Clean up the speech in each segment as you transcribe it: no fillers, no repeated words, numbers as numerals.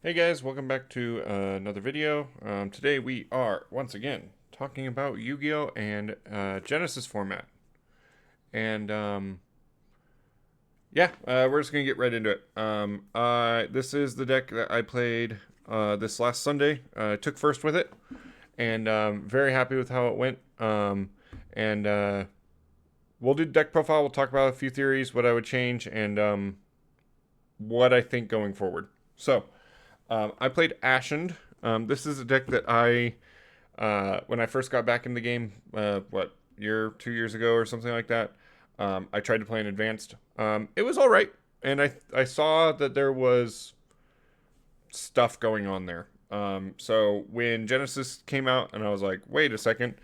Hey guys, welcome back to another video. Today we are, once again, talking about Yu-Gi-Oh! And Genesys format. And, we're just going to get right into it. This is the deck that I played this last Sunday. I took first with it, and very happy with how it went. And we'll do deck profile, we'll talk about a few theories, what I would change, and what I think going forward. So, I played Ashened. This is a deck that when I first got back in the game, year, 2 years ago or something like that, I tried to play in advanced. It was all right, and I saw that there was stuff going on there. So when Genesys came out, and I was like, wait a second,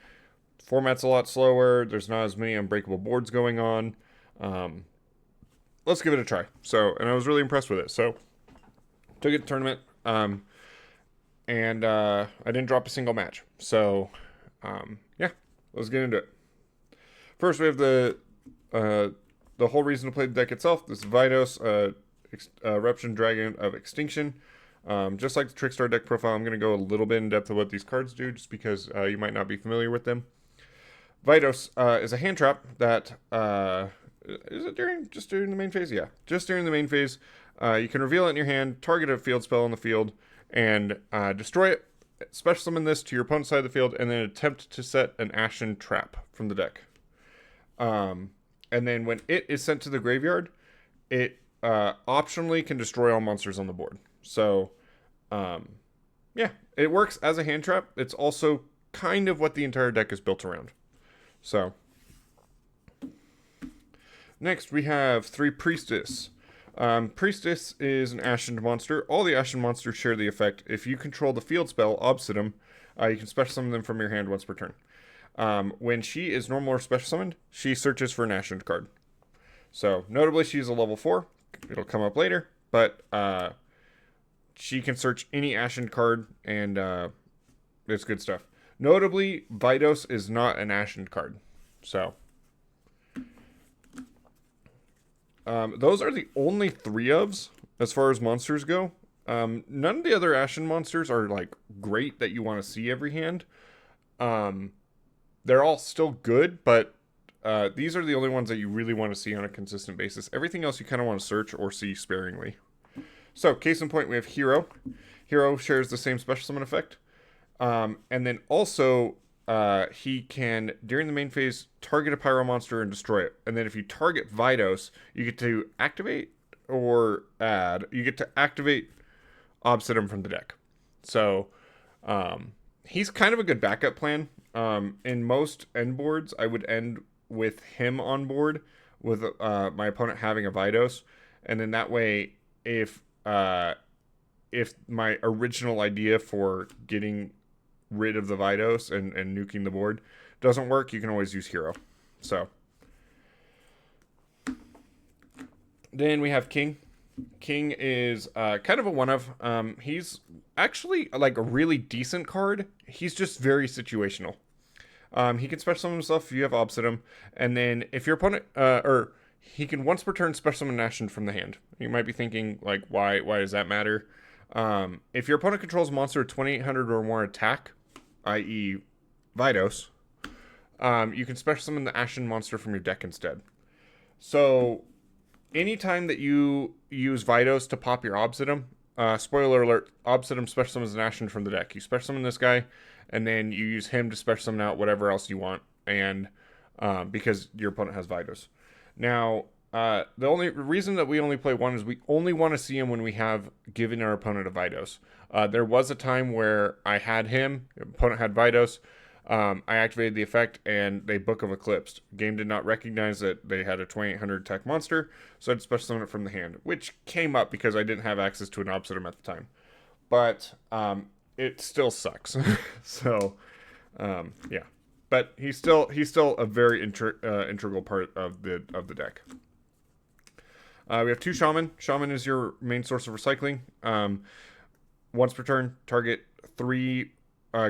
format's a lot slower. There's not as many unbreakable boards going on. Let's give it a try. And I was really impressed with it. So took it to tournament. And I didn't drop a single match. Let's get into it. First, we have the whole reason to play the deck itself. This Vidos, Eruption Dragon of Extinction. Just like the Trickstar deck profile, I'm going to go a little bit in depth of what these cards do, just because you might not be familiar with them. Vidos is a hand trap that is it just during the main phase? Yeah, just during the main phase. You can reveal it in your hand, target a field spell on the field, and destroy it. Special summon this to your opponent's side of the field, and then attempt to set an Ashen trap from the deck. And then when it is sent to the graveyard, it optionally can destroy all monsters on the board. So, it works as a hand trap. It's also kind of what the entire deck is built around. So, next we have 3 Priestess. Priestess is an Ashen monster. All the Ashen monsters share the effect. If you control the field spell, Obsidian, you can special summon them from your hand once per turn. When she is normal or special summoned, she searches for an Ashen card. So, notably, she's a level 4. It'll come up later, but she can search any Ashen card, and it's good stuff. Notably, Vidos is not an Ashen card. So, those are the only 3 ofs as far as monsters go. None of the other Ashen monsters are like great that you want to see every hand. They're all still good, but these are the only ones that you really want to see on a consistent basis. Everything else you kind of want to search or see sparingly. So, case in point, we have Hero. Hero shares the same special summon effect. And then also, he can, during the main phase, target a Pyro monster and destroy it. And then if you target Vidos, you get to activate or add. You get to activate Obsidian from the deck. So, he's kind of a good backup plan. In most end boards, I would end with him on board, with my opponent having a Vidos. And then that way, if my original idea for getting rid of the Vidos and nuking the board doesn't work, you can always use Hero. So then we have King. King is kind of a one of. He's actually like a really decent card. He's just very situational. He can special summon himself if you have Obsidian, and then if your opponent or he can once per turn special summon Ashen from the hand. You might be thinking, like, why does that matter? If your opponent controls a monster with 2800 or more attack, i.e. Vidos, you can special summon the Ashen monster from your deck instead. So, anytime that you use Vidos to pop your Obsidian, spoiler alert, Obsidian special summons an Ashen from the deck. You special summon this guy, and then you use him to special summon out whatever else you want, and because your opponent has Vidos. Now, the only reason that we only play one is we only want to see him when we have given our opponent a Vidos. There was a time where I had him, opponent had Vidos, I activated the effect, and they Book of Eclipsed. Game did not recognize that they had a 2800 attack monster, so I had to special summon it from the hand, which came up because I didn't have access to an Obsidian at the time. But it still sucks. So, yeah. But he's still a very integral part of the deck. We have 2 Shaman. Shaman is your main source of recycling. Once per turn, target 3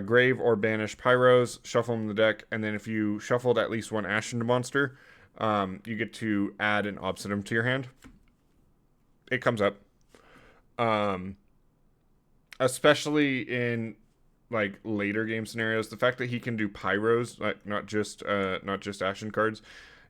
grave or banish Pyros, shuffle them in the deck, and then if you shuffled at least 1 Ashen monster, you get to add an Obsidian to your hand. It comes up. especially in like later game scenarios. The fact that he can do pyros, like not just Ashen cards.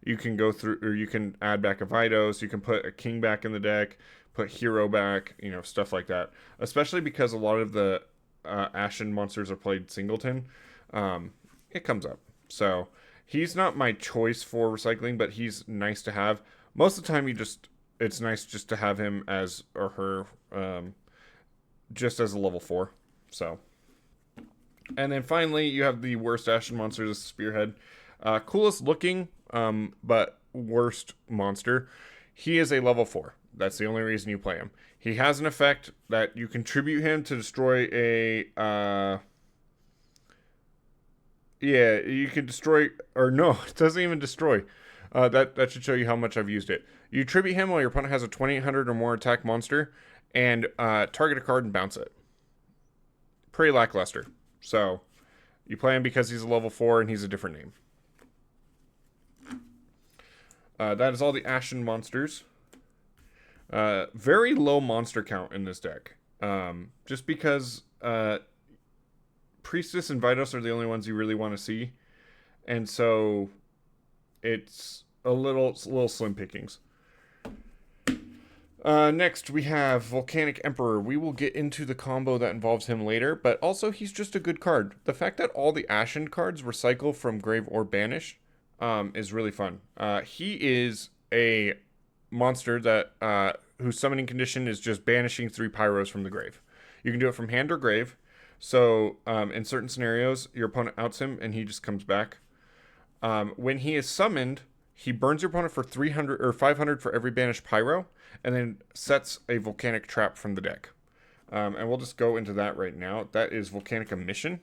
You can go through, or you can add back a Vidos. You can put a King back in the deck, put Hero back, stuff like that. Especially because a lot of the Ashen monsters are played singleton. It comes up. So he's not my choice for recycling, but he's nice to have. Most of the time, it's nice just to have him as or her, just as a level 4. So, and then finally, you have the worst Ashen monsters, Spearhead. Coolest looking, but worst monster. He is a level 4. That's the only reason you play him. He has an effect that you contribute him to destroy a... you can destroy... Or no, it doesn't even destroy. That should show you how much I've used it. You tribute him while your opponent has a 2800 or more attack monster, and target a card and bounce it. Pretty lackluster. So, you play him because he's a level 4 and he's a different name. That is all the Ashen monsters. Very low monster count in this deck. Just because Priestess and Vidos are the only ones you really want to see. And so it's a little slim pickings. Next, we have Volcanic Emperor. We will get into the combo that involves him later, but also he's just a good card. The fact that all the Ashen cards recycle from Grave or Banish is really fun. He is a monster that whose summoning condition is just banishing 3 pyros from the grave. You can do it from hand or grave. So in certain scenarios, your opponent outs him and he just comes back. When he is summoned, he burns your opponent for 300 or 500 for every banished pyro, and then sets a volcanic trap from the deck. And we'll just go into that right now. That is Volcanic Emission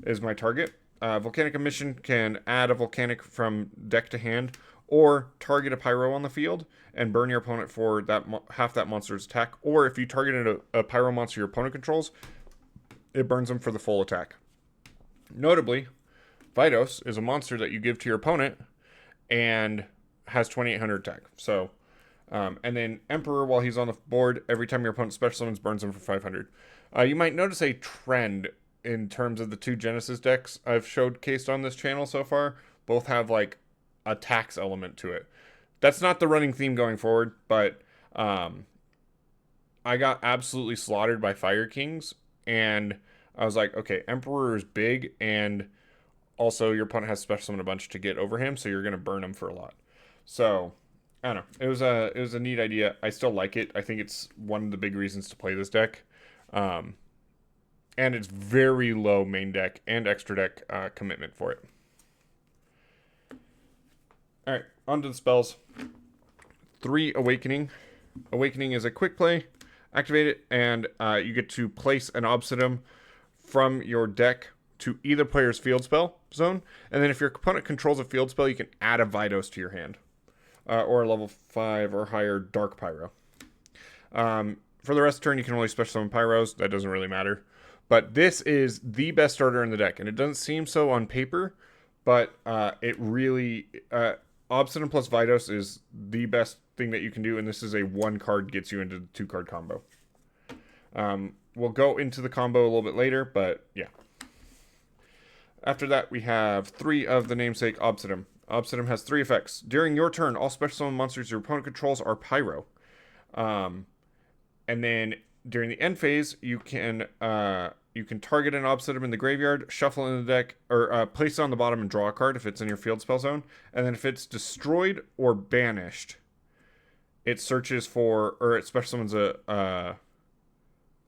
is my target. Volcanic Emission can add a volcanic from deck to hand, or target a pyro on the field and burn your opponent for that half that monster's attack. Or if you targeted a pyro monster your opponent controls, it burns them for the full attack. Notably, Vidos is a monster that you give to your opponent and has 2800 attack. So, and then Emperor, while he's on the board, every time your opponent special summons, burns him for 500. You might notice a trend in terms of the 2 Genesys decks I've showcased on this channel so far. Both have like a tax element to it. That's not the running theme going forward, but I got absolutely slaughtered by Fire Kings, and I was like, okay, Emperor is big, and also your opponent has special summon a bunch to get over him, so you're going to burn him for a lot. So, I don't know. It was a neat idea. I still like it. I think it's one of the big reasons to play this deck. And it's very low main deck and extra deck commitment for it. Alright, on to the spells. 3 Awakening. Awakening is a quick play. Activate it, and you get to place an Obsidian from your deck to either player's field spell zone. And then if your opponent controls a field spell, you can add a Vidos to your hand. Or a level 5 or higher Dark Pyro. For the rest of the turn, you can only special summon Pyros. That doesn't really matter. But this is the best starter in the deck. And it doesn't seem so on paper, but it really... Obsidian plus Vidos is the best thing that you can do, and this is a 1 card gets you into the 2 card combo. We'll go into the combo a little bit later, but yeah. After that, we have 3 of the namesake Obsidian. Obsidian has 3 effects. During your turn, all special summon monsters your opponent controls are Pyro. And then during the end phase, you can target an Obsidian in the graveyard, shuffle in the deck, or place it on the bottom and draw a card if it's in your field spell zone. And then if it's destroyed or banished, it searches for, or it special summons a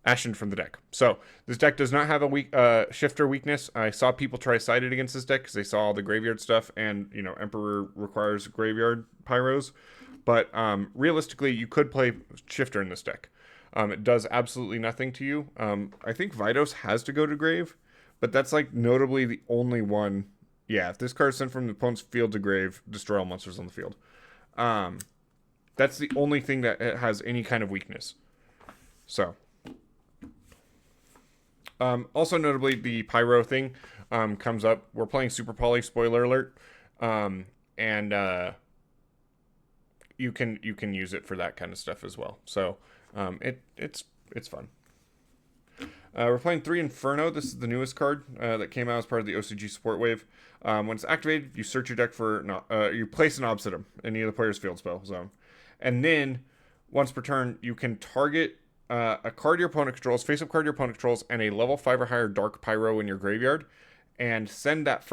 Ashen from the deck. So this deck does not have a shifter weakness. I saw people try to side it against this deck because they saw all the graveyard stuff, and Emperor requires graveyard pyros. But realistically, you could play shifter in this deck. It does absolutely nothing to you. I think Vidos has to go to grave, but that's like notably the only one. Yeah, if this card is sent from the opponent's field to grave, destroy all monsters on the field. That's the only thing that it has any kind of weakness. So, also notably, the Pyro thing comes up. We're playing Super Poly, spoiler alert, and you can use it for that kind of stuff as well. So. It's fun. We're playing 3 Inferno. This is the newest card that came out as part of the OCG support wave. When it's activated, you search your deck for you place an Obsidian in either player's field spell zone, and then once per turn, you can target a card your opponent controls, face-up card your opponent controls, and a level 5 or higher Dark Pyro in your graveyard, and send that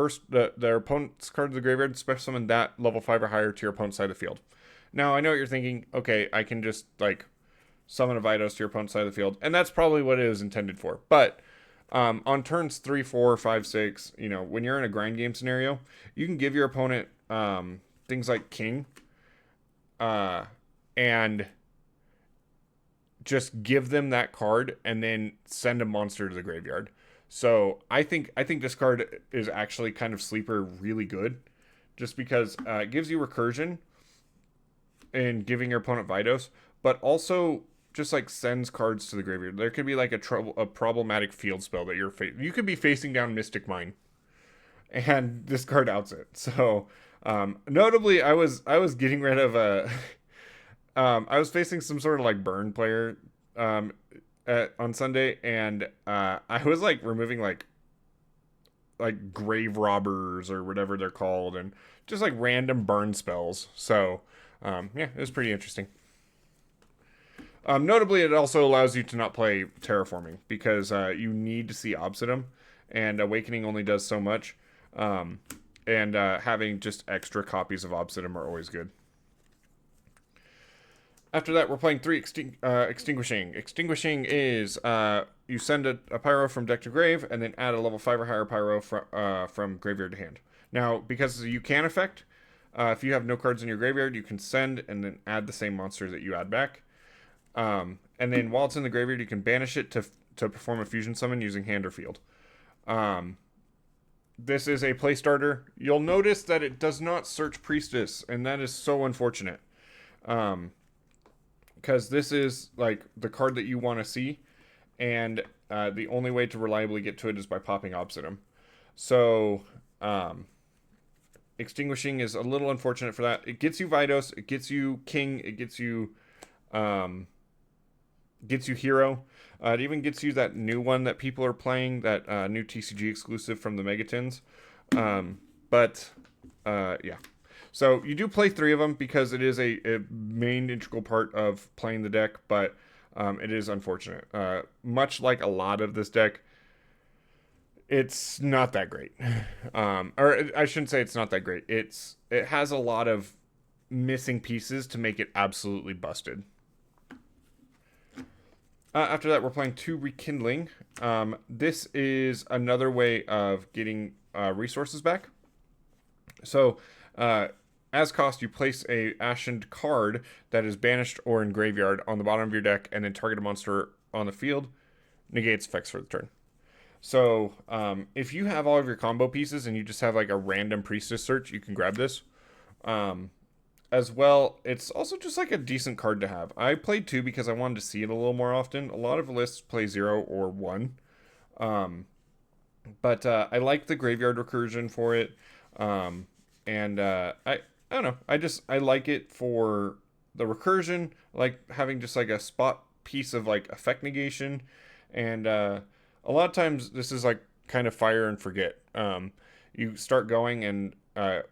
their opponent's card to the graveyard, special summon that level 5 or higher to your opponent's side of the field. Now, I know what you're thinking. Okay, I can just, like, summon a Vidos to your opponent's side of the field, and that's probably what it was intended for. But on turns 3, 4, 5, 6, you know, when you're in a grind game scenario, you can give your opponent things like King, and just give them that card and then send a monster to the graveyard. So I think this card is actually kind of sleeper really good, just because it gives you recursion and giving your opponent Vidos, but also just like sends cards to the graveyard. There could be like a problematic field spell that you could be facing down Mystic Mine, and this card outs it. So notably, I was getting rid of a I was facing some sort of like burn player on Sunday, and I was like removing like grave robbers or whatever they're called, and just like random burn spells. So yeah, it was pretty interesting. Notably, it also allows you to not play Terraforming, because you need to see Obsidian, and Awakening only does so much. And having just extra copies of Obsidian are always good. After that, we're playing 3 Extinguishing. Extinguishing is you send a Pyro from deck to grave, and then add a level 5 or higher Pyro from graveyard to hand. Now, because you can effect, if you have no cards in your graveyard, you can send and then add the same monster that you add back. And then while it's in the graveyard, you can banish it to perform a fusion summon using hand or field. This is a play starter. You'll notice that it does not search Priestess, and that is so unfortunate. Because this is like the card that you want to see, and the only way to reliably get to it is by popping Obsidian. So Extinguishing is a little unfortunate for that. It gets you Vidos, it gets you King, it gets you Hero. It even gets you that new one that people are playing, that new TCG exclusive from the Megatins. But yeah. So you do play 3 of them because it is a main integral part of playing the deck, but it is unfortunate. Much like a lot of this deck, it's not that great. Or I shouldn't say it's not that great. It has a lot of missing pieces to make it absolutely busted. After that, we're playing 2 Rekindling. This is another way of getting resources back. So, as cost, you place a Ashened card that is banished or in graveyard on the bottom of your deck, and then target a monster on the field, negates effects for the turn. So, if you have all of your combo pieces and you just have like a random Priestess search, you can grab this. As well, it's also just like a decent card to have. I played 2 because I wanted to see it a little more often. A lot of lists play 0 or 1. But I like the graveyard recursion for it. And I don't know. I like it for the recursion, like having just like a spot piece of like effect negation. And a lot of times this is like kind of fire and forget. You start going and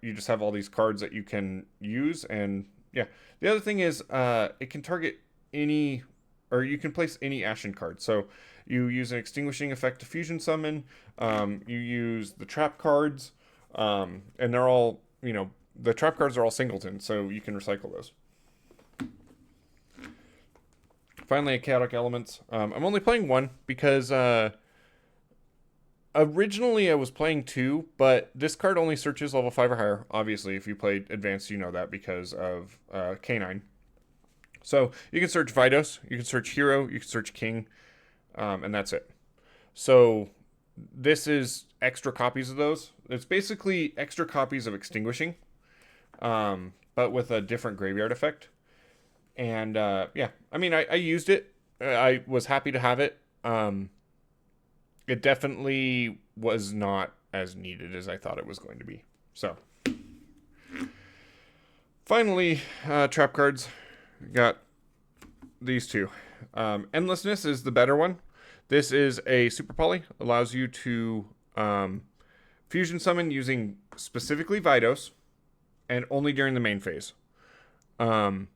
you just have all these cards that you can use. And yeah, the other thing is it can target any, or you can place any Ashen card. So you use an Extinguishing effect to fusion summon. You use the trap cards, and they're all, you know, the trap cards are all singleton, so you can recycle those. Finally, a Chaotic Elements. I'm only playing 1 because originally I was playing 2, but this card only searches level 5 or higher. Obviously, if you played Advanced, you know that because of K9. So you can search Vidos, you can search Hero, you can search King, and that's it. So this is extra copies of those. It's basically extra copies of Extinguishing, but with a different graveyard effect. And yeah, I mean, I used it. I was happy to have it. It definitely was not as needed as I thought it was going to be. So, finally, trap cards. Got these 2. Endlessness is the better one. This is a super poly, allows you to fusion summon using specifically Vidos, and only during the main phase. Now,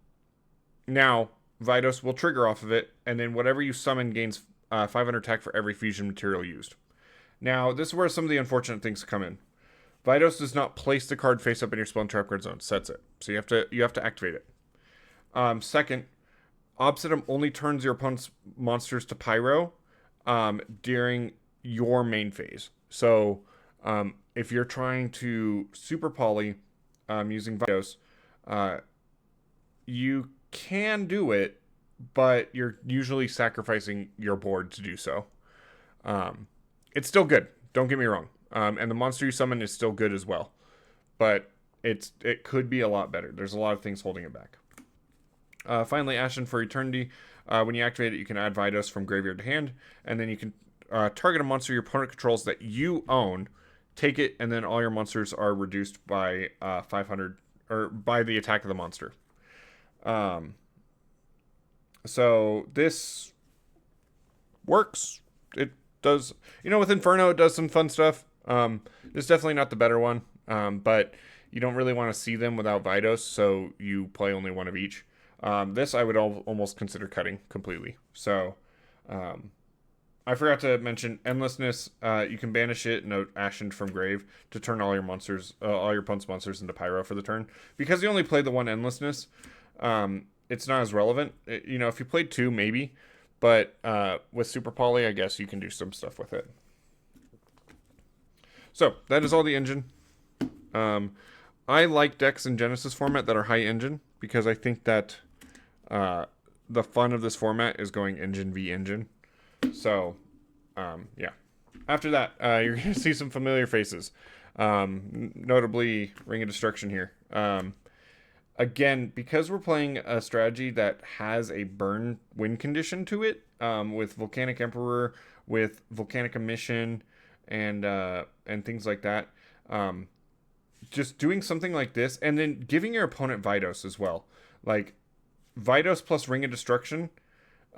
Vidos will trigger off of it, and then whatever you summon gains 500 attack for every fusion material used. Now, this is where some of the unfortunate things come in. Vidos does not place the card face up in your spell and trap card zone. Sets it. So you have to activate it. Second, Obsidian only turns your opponent's monsters to Pyro during your main phase. So if you're trying to super poly using Vidos, you can do it, but you're usually sacrificing your board to do so. It's still good. Don't get me wrong. And the monster you summon is still good as well. But it could be a lot better. There's a lot of things holding it back. Finally, Ashen for Eternity. When you activate it, you can add Vidos from graveyard to hand. And then you can target a monster your opponent controls that you own. Take it, and then all your monsters are reduced by 500, or by the attack of the monster. So this works. It does, with Inferno, it does some fun stuff. It's definitely not the better one, but you don't really want to see them without Vidos, so you play only one of each. This I would almost consider cutting completely. So, I forgot to mention Endlessness. You can banish it, note Ashened from grave, to turn all your monsters, all your opponent's monsters into Pyro for the turn. Because you only play the one Endlessness, it's not as relevant. If you played two, maybe. But with Super Poly, I guess you can do some stuff with it. So, that is all the engine. I like decks in Genesys format that are high engine, because I think that the fun of this format is going engine v engine. So, yeah. After that, you're going to see some familiar faces. Notably, Ring of Destruction here. Again, because we're playing a strategy that has a burn win condition to it, with Volcanic Emperor, with Volcanic Emission, and things like that, just doing something like this, and then giving your opponent Vidos as well. Like, Vidos plus Ring of Destruction,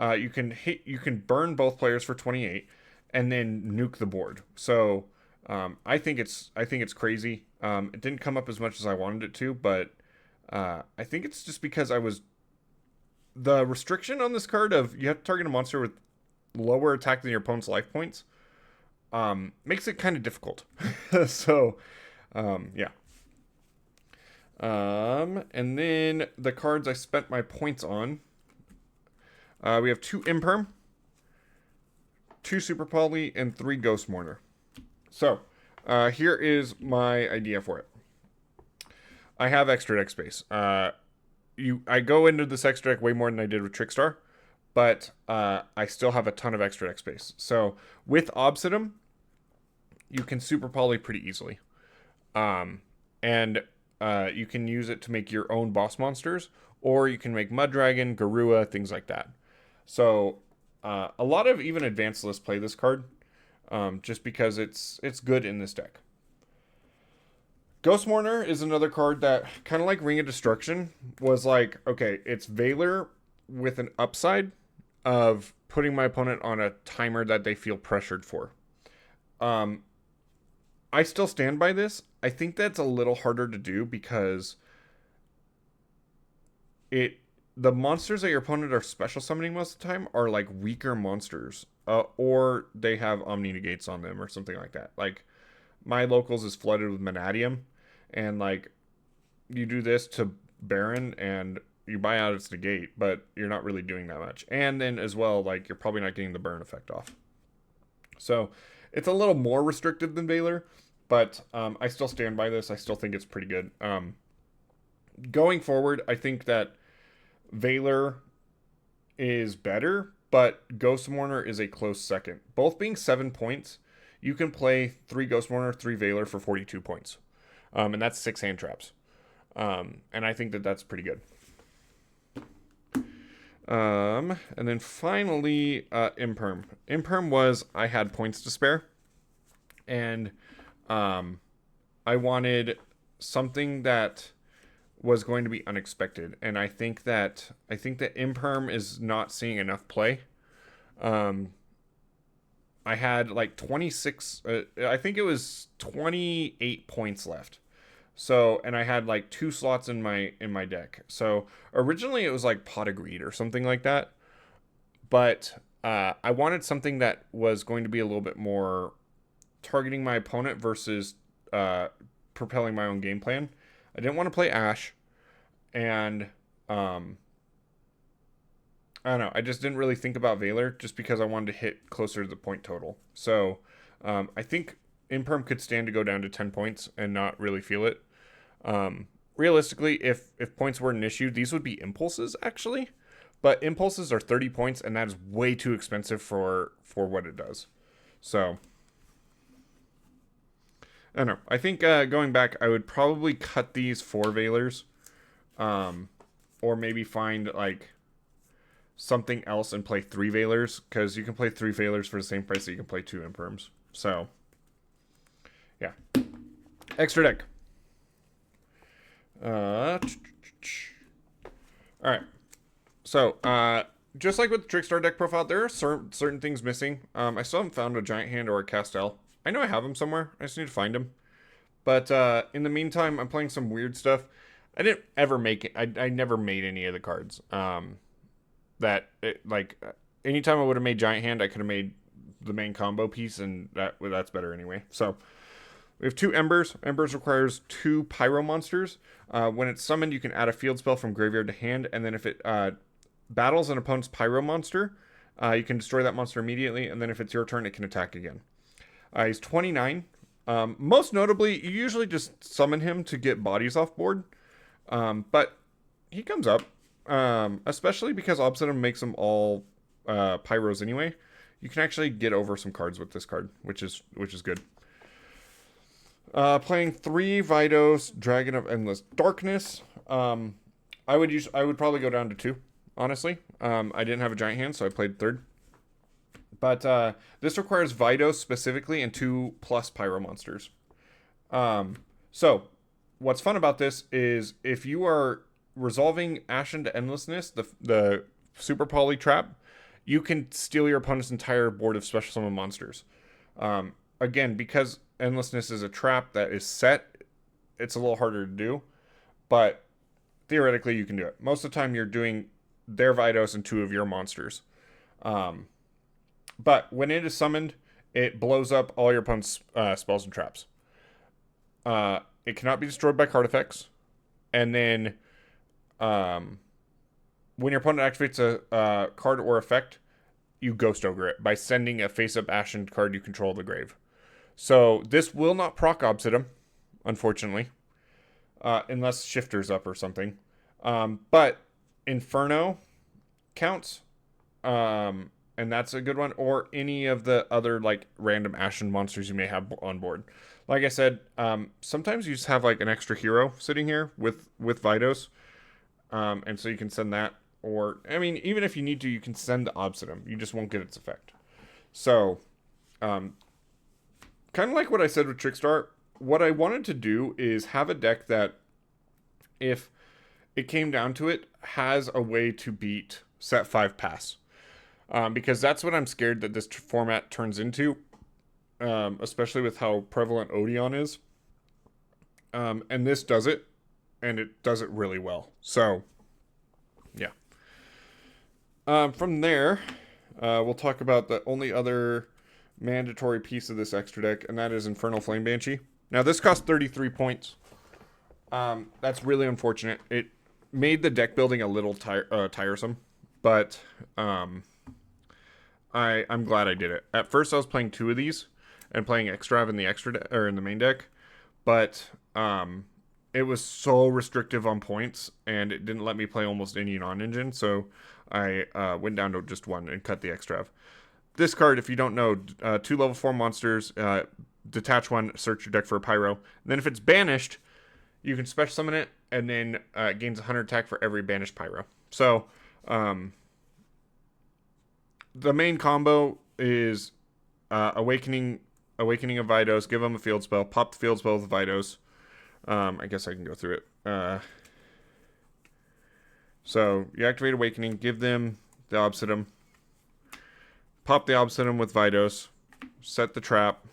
you can burn both players for 28, and then nuke the board. So, I think it's crazy. It didn't come up as much as I wanted it to, but I think it's just because the restriction on this card of you have to target a monster with lower attack than your opponent's life points, makes it kind of difficult. So, yeah. And then the cards I spent my points on. We have 2 Imperm, 2 Super Poly, and 3 Ghost Mourner. So, here is my idea for it. I have extra deck space. I go into this extra deck way more than I did with Trickstar, but I still have a ton of extra deck space. So, with Obsidian, you can Super Poly pretty easily. And you can use it to make your own boss monsters, or you can make Mud Dragon, Garua, things like that. So, a lot of even advanced lists play this card, just because it's good in this deck. Ghost Mourner is another card that, kind of like Ring of Destruction, was like, okay, it's Valor with an upside of putting my opponent on a timer that they feel pressured for. I still stand by this. I think that's a little harder to do because the monsters that your opponent are special summoning most of the time are like weaker monsters, or they have Omni Negates on them or something like that. Like, my locals is flooded with Manadium, and like, you do this to Baron and you buy out its negate, but you're not really doing that much. And then as well, like, you're probably not getting the burn effect off. So it's a little more restricted than Valor, but I still stand by this. I still think it's pretty good. Going forward, I think that Valor is better, but Ghost Mourner is a close second. Both being 7 points, you can play 3 Ghost Mourner, 3 Valor for 42 points. And that's 6 hand traps. And I think that that's pretty good. And then finally, Imperm. Imperm was, I had points to spare. And I wanted something that was going to be unexpected. And I think that Imperm is not seeing enough play. I had like 26, I think it was 28 points left. So, and I had like 2 slots in my deck. So originally it was like Pot of Greed or something like that. But I wanted something that was going to be a little bit more targeting my opponent versus propelling my own game plan. I didn't want to play Ash, and I don't know. I just didn't really think about Valor just because I wanted to hit closer to the point total. So I think Imperm could stand to go down to 10 points and not really feel it. Realistically, if points weren't an issue, these would be impulses actually. But impulses are 30 points, and that is way too expensive for what it does. So I don't know. I think going back, I would probably cut these 4 Valors, or maybe find like something else and play 3 Valors, because you can play 3 Valors for the same price that you can play 2 Imperms. So yeah, extra deck. All right. So just like with the Trickstar deck profile, there are certain things missing. I still haven't found a Giant Hand or a Castel. I know I have them somewhere. I just need to find them. But in the meantime, I'm playing some weird stuff. I didn't ever make it. I never made any of the cards. Anytime I would have made Giant Hand, I could have made the main combo piece, and that's better anyway. So we have 2 Embers. Embers requires 2 Pyro monsters. When it's summoned, you can add a field spell from graveyard to hand, and then if it battles an opponent's Pyro monster, you can destroy that monster immediately, and then if it's your turn, it can attack again. He's 29. Most notably, you usually just summon him to get bodies off board, but he comes up, especially because Obsidian makes them all Pyros anyway. You can actually get over some cards with this card, which is good. Playing 3 Vidos, Dragon of Endless Darkness. I would probably go down to 2, honestly. I didn't have a Giant Hand, so I played 3rd. But this requires Vidos specifically and 2+ Pyro monsters. So what's fun about this is if you are resolving Ashen to Endlessness, the Super Poly trap, you can steal your opponent's entire board of special summon monsters. Again, because Endlessness is a trap that is set, it's a little harder to do, but theoretically you can do it. Most of the time you're doing their Vidos and 2 of your monsters. But when it is summoned, it blows up all your opponent's spells and traps. It cannot be destroyed by card effects. And then when your opponent activates a card or effect, you Ghost Ogre it by sending a face-up Ashen card you control to the grave. So this will not proc Obsidian, unfortunately, unless Shifter's up or something. But Inferno counts. And that's a good one, or any of the other like random Ashen monsters you may have on board. Like I said, sometimes you just have like an extra hero sitting here with Vidos, and so you can send that, or I mean, even if you need to, you can send the Obsidian. You just won't get its effect. So, kind of like what I said with Trickstar, what I wanted to do is have a deck that, if it came down to it, has a way to beat set 5 pass. Because that's what I'm scared that this format turns into, especially with how prevalent Odeon is. And this does it, and it does it really well. So, yeah. From there, we'll talk about the only other mandatory piece of this extra deck, and that is Infernal Flame Banshee. Now, this costs 33 points. That's really unfortunate. It made the deck building a little tiresome, but I'm glad I did it. At first, I was playing 2 of these and playing Extrav in the in the main deck, but it was so restrictive on points, and it didn't let me play almost any non-engine, so I went down to just 1 and cut the Extrav. This card, if you don't know, 2 level 4 monsters, detach 1, search your deck for a Pyro. And then if it's banished, you can special summon it, and then it gains 100 attack for every banished Pyro. So, the main combo is Awakening of Vidos, give them a field spell, pop the field spell with Vidos. I guess I can go through it. So, you activate Awakening, give them the Obsidian, pop the Obsidian with Vidos, set the trap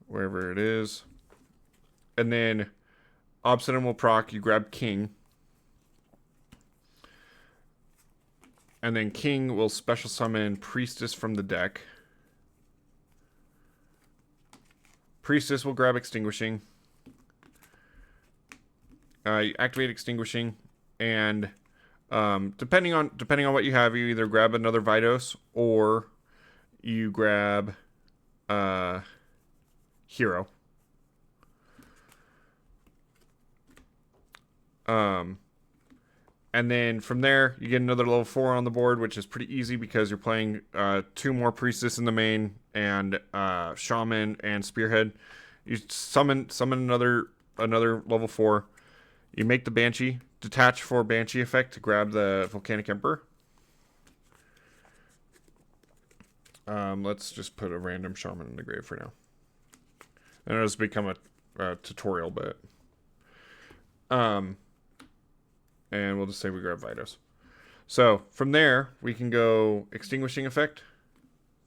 wherever it is. And then Obsidian will proc. You grab King. And then King will special summon Priestess from the deck. Priestess will grab Extinguishing. You activate Extinguishing, and depending on what you have, you either grab another Vidos or you grab Hero. And then from there, you get another level 4 on the board, which is pretty easy because you're playing 2 more Priestess in the main and Shaman and Spearhead. You summon another level 4. You make the Banshee, detach for Banshee effect to grab the Volcanic Emperor. Let's just put a random Shaman in the grave for now. I know it's become a tutorial, but and we'll just say we grab Vidos. So from there, we can go Extinguishing effect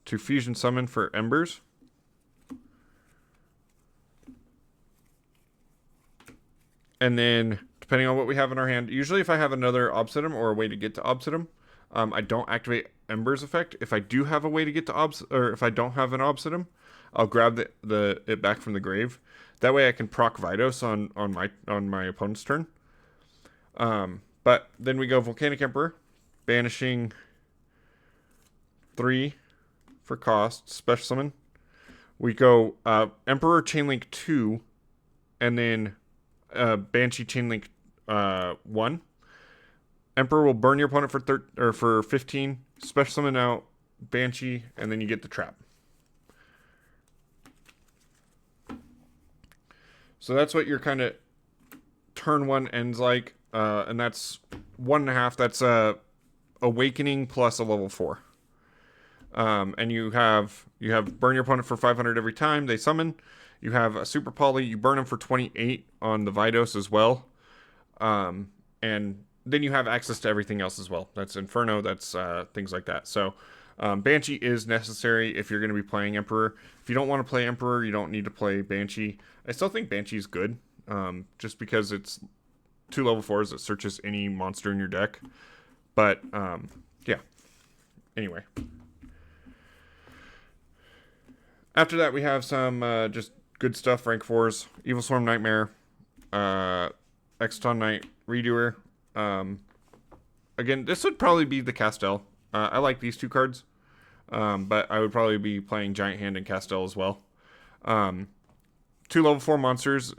to Fusion Summon for Embers. And then, depending on what we have in our hand, usually if I have another Obsidian or a way to get to Obsidian, I don't activate Embers effect. If I do have a way to get to or if I don't have an Obsidian, I'll grab it back from the grave. That way I can proc Vidos on my opponent's turn. But then we go Volcanic Emperor, banishing 3 for cost, special summon. We go Emperor Chainlink 2, and then Banshee Chainlink 1. Emperor will burn your opponent for 15. Special summon out Banshee, and then you get the trap. So that's what your kind of turn 1 ends like, and that's 1.5. That's Awakening plus a level 4. And you have burn your opponent for 500 every time they summon. You have a Super Poly. You burn them for 28 on the Vidos as well. And then you have access to everything else as well. That's Inferno. That's things like that. So Banshee is necessary if you're going to be playing Emperor. If you don't want to play Emperor, you don't need to play Banshee. I still think Banshee is good, just because it's 2 level 4s that searches any monster in your deck. But yeah. Anyway. After that, we have some just good stuff, rank 4s. Evil Swarm Nightmare, Exton Knight Redoer. Again, this would probably be the Castell. I like these 2 cards, but I would probably be playing Giant Hand and Castell as well. 2 level 4 monsters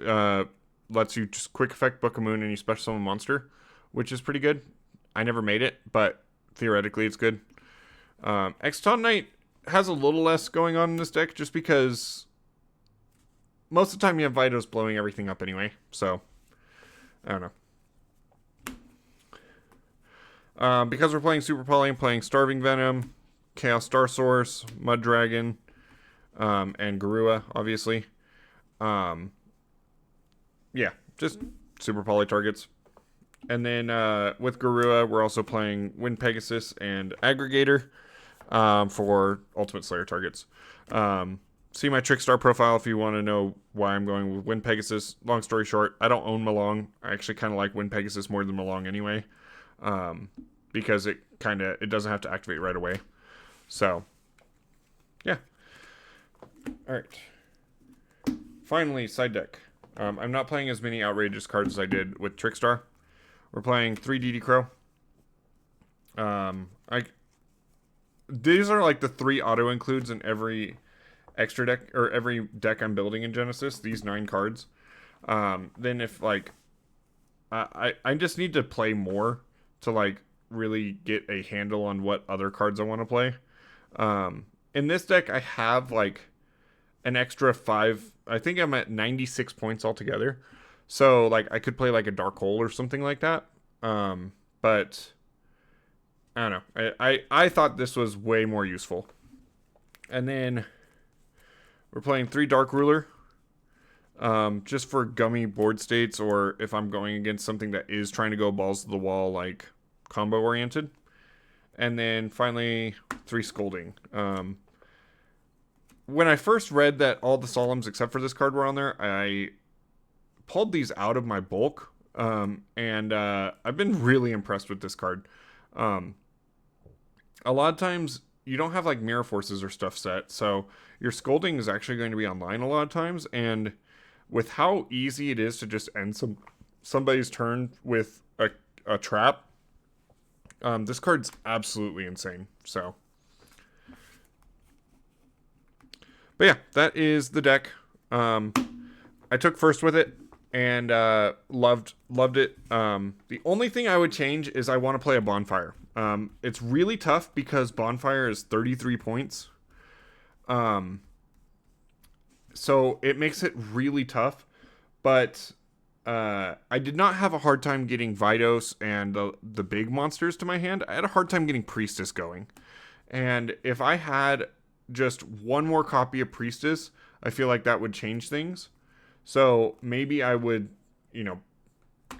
lets you just quick effect Book of Moon and you special summon a monster, which is pretty good. I never made it, but theoretically it's good. Exton Knight has a little less going on in this deck just because most of the time you have Vidos blowing everything up anyway. So, I don't know. Because we're playing Super Poly, I'm playing Starving Venom, Chaos Star Source, Mud Dragon, and Garua, obviously. Yeah, just Super Poly targets. And then with Garua, we're also playing Wind Pegasus and Aggregator for Ultimate Slayer targets. See my Trickstar profile if you want to know why I'm going with Wind Pegasus. Long story short, I don't own Malong. I actually kind of like Wind Pegasus more than Malong anyway, because it doesn't have to activate right away. So, yeah. All right. Finally, side deck. I'm not playing as many outrageous cards as I did with Trickstar. We're playing 3 DD Crow. These are like the 3 auto includes in every extra deck or every deck I'm building in Genesys. These 9 cards. Then if like I just need to play more to like really get a handle on what other cards I want to play. In this deck, I have like an extra 5. I think I'm at 96 points altogether. So like I could play like a Dark Hole or something like that. But I don't know. I thought this was way more useful. And then we're playing 3 Dark Ruler. Just for gummy board states, or if I'm going against something that is trying to go balls to the wall, like combo oriented. And then finally 3 Scolding. when I first read that all the Solemns except for this card were on there, I pulled these out of my bulk, and I've been really impressed with this card. Um, a lot of times you don't have like mirror forces or stuff set, so your scolding is actually going to be online a lot of times, and with how easy it is to just end somebody's turn with a trap, this card's absolutely insane. So, but yeah, that is the deck. I took first with it and loved it. The only thing I would change is I want to play a bonfire. It's really tough because bonfire is 33 points. So it makes it really tough. But I did not have a hard time getting Vidos and the big monsters to my hand. I had a hard time getting Priestess going. And if I had just one more copy of Priestess, I feel like that would change things. So maybe I would,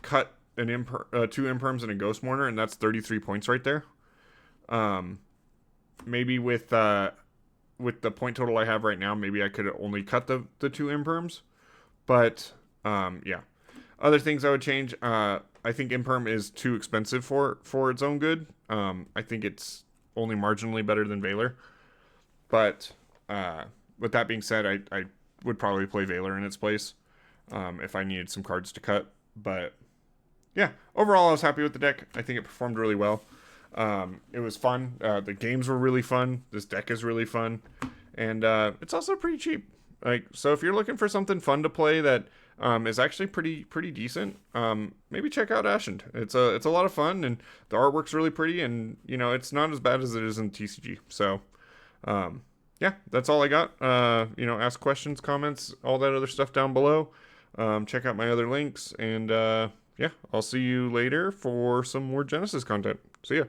cut an two Imperms and a Ghost Mourner, and that's 33 points right there. Maybe with the point total I have right now, maybe I could only cut the two Imperms. But yeah. Other things I would change, I think Imperm is too expensive for its own good. I think it's only marginally better than Valor. But with that being said, I would probably play Valor in its place if I needed some cards to cut. But yeah, overall I was happy with the deck. I think it performed really well. It was fun. The games were really fun. This deck is really fun. And it's also pretty cheap. So if you're looking for something fun to play that is actually pretty decent, maybe check out Ashened. It's a lot of fun, and the artwork's really pretty, and it's not as bad as it is in TCG. So yeah, that's all I got. Ask questions, comments, all that other stuff down below. Check out my other links, and yeah, I'll see you later for some more Genesys content. See ya.